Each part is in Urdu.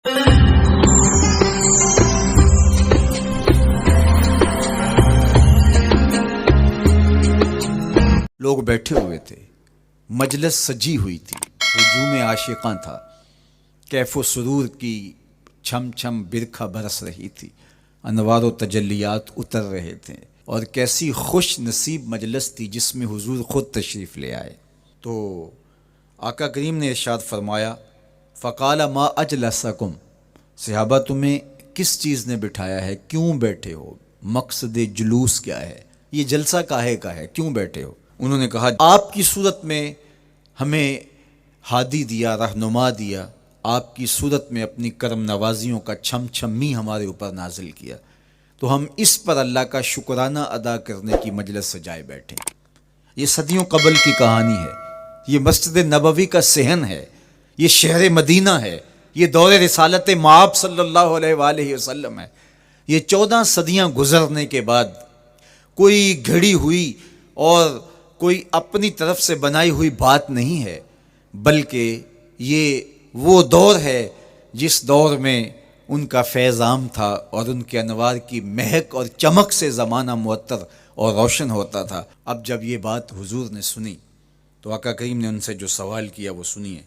لوگ بیٹھے ہوئے تھے، مجلس سجی ہوئی تھی، ہجوم عاشقاں تھا، کیف و سرور کی چھم چھم برکھا برس رہی تھی، انوار و تجلیات اتر رہے تھے، اور کیسی خوش نصیب مجلس تھی جس میں حضور خود تشریف لے آئے۔ تو آقا کریم نے ارشاد فرمایا، فقال ما اجلسکم، صحابہ تمہیں کس چیز نے بٹھایا ہے، کیوں بیٹھے ہو، مقصد جلوس کیا ہے، یہ جلسہ کاہے کا ہے، کیوں بیٹھے ہو؟ انہوں نے کہا آپ کی صورت میں ہمیں ہادی دیا، رہنما دیا، آپ کی صورت میں اپنی کرم نوازیوں کا چھم چھمی ہمارے اوپر نازل کیا، تو ہم اس پر اللہ کا شکرانہ ادا کرنے کی مجلس سجائے بیٹھے۔ یہ صدیوں قبل کی کہانی ہے، یہ مسجد نبوی کا صحن ہے، یہ شہر مدینہ ہے، یہ دور رسالت مآب صلی اللہ علیہ وآلہ وسلم ہے۔ یہ 14 صدیاں گزرنے کے بعد کوئی گھڑی ہوئی اور کوئی اپنی طرف سے بنائی ہوئی بات نہیں ہے، بلکہ یہ وہ دور ہے جس دور میں ان کا فیض عام تھا اور ان کے انوار کی مہک اور چمک سے زمانہ معطر اور روشن ہوتا تھا۔ اب جب یہ بات حضور نے سنی تو آقا کریم نے ان سے جو سوال کیا وہ سنیے۔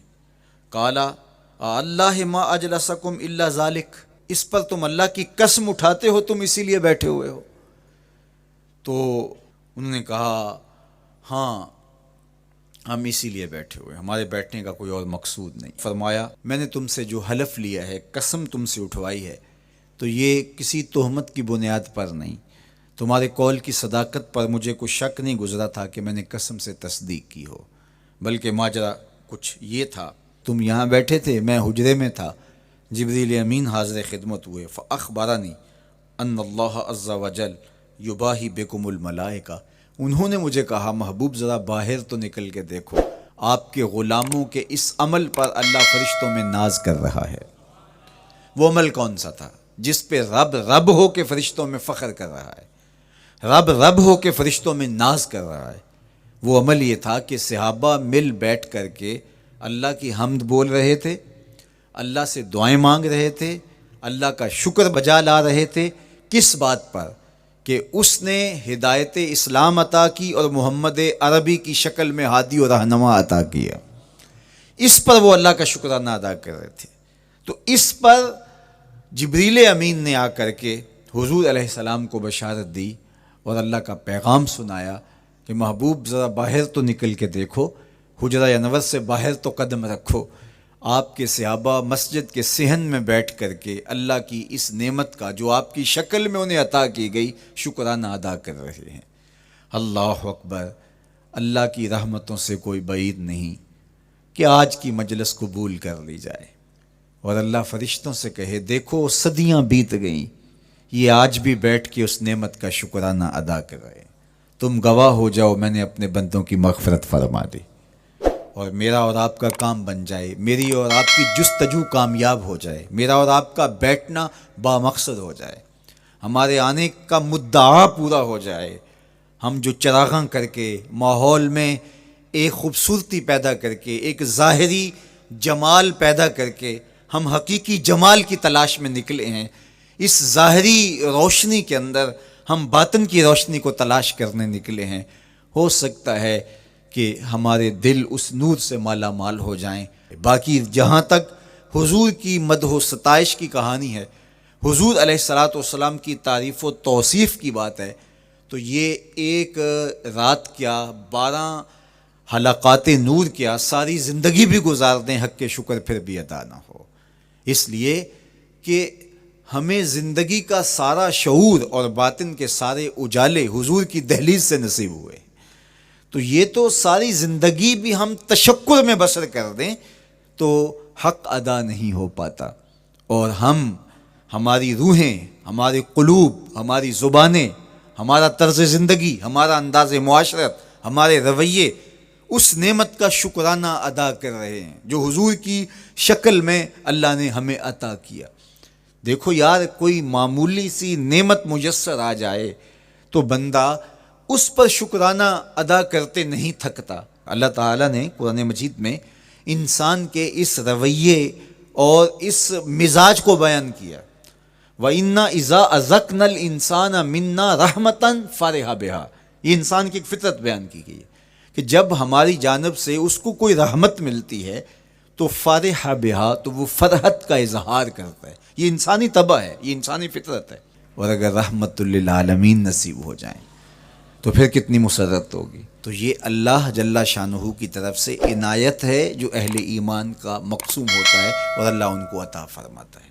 قالا اللہ ما اجلسکم الا ذالک، اس پر تم اللہ کی قسم اٹھاتے ہو تم اسی لیے بیٹھے ہوئے ہو؟ تو انہوں نے کہا ہاں ہم اسی لیے بیٹھے ہوئے، ہمارے بیٹھنے کا کوئی اور مقصود نہیں۔ فرمایا میں نے تم سے جو حلف لیا ہے، قسم تم سے اٹھوائی ہے، تو یہ کسی تہمت کی بنیاد پر نہیں، تمہارے قول کی صداقت پر مجھے کوئی شک نہیں گزرا تھا کہ میں نے قسم سے تصدیق کی ہو، بلکہ ماجرا کچھ یہ تھا، تم یہاں بیٹھے تھے، میں حجرے میں تھا، جبریل امین حاضر خدمت ہوئے، فاخبرنی ان اللہ عز وجل یباہی بکم الملائکہ، انہوں نے مجھے کہا محبوب ذرا باہر تو نکل کے دیکھو، آپ کے غلاموں کے اس عمل پر اللہ فرشتوں میں ناز کر رہا ہے۔ وہ عمل کون سا تھا جس پہ رب رب ہو کے فرشتوں میں فخر کر رہا ہے، رب رب ہو کے فرشتوں میں ناز کر رہا ہے؟ وہ عمل یہ تھا کہ صحابہ مل بیٹھ کر کے اللہ کی حمد بول رہے تھے، اللہ سے دعائیں مانگ رہے تھے، اللہ کا شکر بجا لا رہے تھے۔ کس بات پر؟ کہ اس نے ہدایت اسلام عطا کی اور محمد عربی کی شکل میں ہادی و رہنما عطا کیا، اس پر وہ اللہ کا شکرانہ ادا کر رہے تھے۔ تو اس پر جبریل امین نے آ کر کے حضور علیہ السلام کو بشارت دی اور اللہ کا پیغام سنایا کہ محبوب ذرا باہر تو نکل کے دیکھو، حجرہ انور سے باہر تو قدم رکھو، آپ کے صحابہ مسجد کے صحن میں بیٹھ کر کے اللہ کی اس نعمت کا جو آپ کی شکل میں انہیں عطا کی گئی شکرانہ ادا کر رہے ہیں۔ اللہ اکبر، اللہ کی رحمتوں سے کوئی بعید نہیں کہ آج کی مجلس قبول کر لی جائے اور اللہ فرشتوں سے کہے دیکھو صدیاں بیت گئیں، یہ آج بھی بیٹھ کے اس نعمت کا شکرانہ ادا کر رہے ہیں، تم گواہ ہو جاؤ میں نے اپنے بندوں کی مغفرت فرما دی، اور میرا اور آپ کا کام بن جائے، میری اور آپ کی جستجو کامیاب ہو جائے، میرا اور آپ کا بیٹھنا بامقصد ہو جائے، ہمارے آنے کا مدعا پورا ہو جائے، ہم جو چراغاں کر کے ماحول میں ایک خوبصورتی پیدا کر کے، ایک ظاہری جمال پیدا کر کے ہم حقیقی جمال کی تلاش میں نکلے ہیں، اس ظاہری روشنی کے اندر ہم باطن کی روشنی کو تلاش کرنے نکلے ہیں، ہو سکتا ہے کہ ہمارے دل اس نور سے مالا مال ہو جائیں۔ باقی جہاں تک حضور کی مدح و ستائش کی کہانی ہے، حضور علیہ السلام کی تعریف و توصیف کی بات ہے، تو یہ ایک رات کیا 12 حلقات نور کیا ساری زندگی بھی گزار دیں حق کے شکر پھر بھی ادا نہ ہو، اس لیے کہ ہمیں زندگی کا سارا شعور اور باطن کے سارے اجالے حضور کی دہلیز سے نصیب ہوئے، تو یہ تو ساری زندگی بھی ہم تشکر میں بسر کر دیں تو حق ادا نہیں ہو پاتا، اور ہماری روحیں، ہمارے قلوب، ہماری زبانیں، ہمارا طرز زندگی، ہمارا انداز معاشرت، ہمارے رویے اس نعمت کا شکرانہ ادا کر رہے ہیں جو حضور کی شکل میں اللہ نے ہمیں عطا کیا۔ دیکھو یار، کوئی معمولی سی نعمت میسر آ جائے تو بندہ اس پر شکرانہ ادا کرتے نہیں تھکتا۔ اللہ تعالیٰ نے قرآن مجید میں انسان کے اس رویے اور اس مزاج کو بیان کیا. وَإِنَّا إِذَا أَذَقْنَا الْإِنسَانَ مِنَّا رَحْمَةً فَرِحَ بِهَا. یہ انسان کی ایک فطرت بیان کی گئی ہے کہ جب ہماری جانب سے اس کو کوئی رحمت ملتی ہے تو فرح بہا، تو وہ فرحت کا اظہار کرتا ہے. یہ انسانی طبع ہے، یہ انسانی فطرت ہے. اور اگر رحمت للعالمین نصیب ہو جائیں تو پھر کتنی مسرت ہوگی. تو یہ اللہ جل شانہ کی طرف سے عنایت ہے جو اہل ایمان کا مقسوم ہوتا ہے اور اللہ ان کو عطا فرماتا ہے.